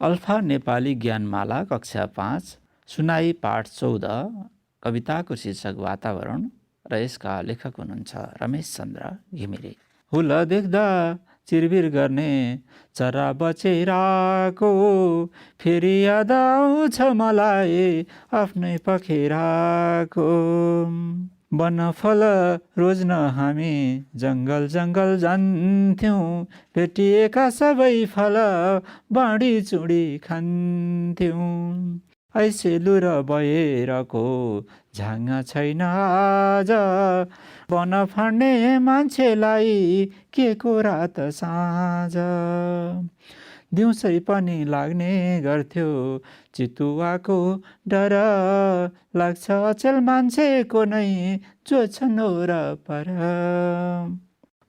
Alpha Nepali ज्ञानमाला कक्षा 5 सुनाई पाठ 14 कविताको शीर्षक वातावरण र यसका लेखक हुनुहुन्छ रमेश चन्द्र घिमिरे। हुल देख्दा चिरबिर गर्ने चरा बचेराको फेरि याद आउँछ मलाई आफ्नै पखेराको। वनफल रोज्न हामी जङ्गल जङ्गल जान्थ्यौँ, भेटिएका सबै फल बाँडी चुडी खान्थ्यौँ। ऐसे लुर बयरको झाङ्गा छैन आज, वन फाँड्ने मान्छेलाई के को रात साँझ। दिउँसै पनि लाग्ने गर्थ्यो चितुवाको डर, लाग्छ अचेल मान्छेको नै जो छन् वरपर।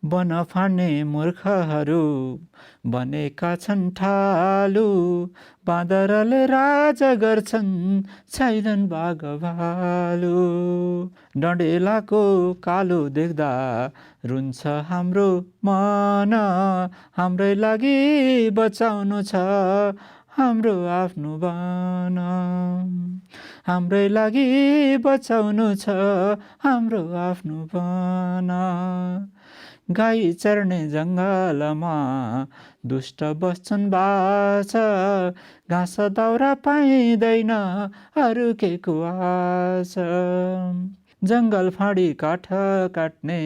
वन फाँड्ने मूर्खहरू बनेका छन् ठालु, बाँदरले राज गर्छन् छैनन् बाघ भालु। डडेलाको कालो देख्दा रुन्छ हाम्रो मन, हाम्रै लागि बचाउनु छ हाम्रो आफ्नो वन। हाम्रै लागि बचाउनु छ हाम्रो आफ्नो वन। गाई चर्ने जङ्गलमा दुष्ट बस्छन् बाछ, घाँस दाउरा पाइँदैन अरू के को आश। जङ्गल फाँडी काठ काट्ने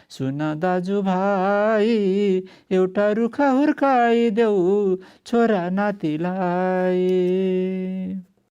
सुन दाजुभाइ, एउटा रुख हुर्काइदेऊ छोरा नातिलाई।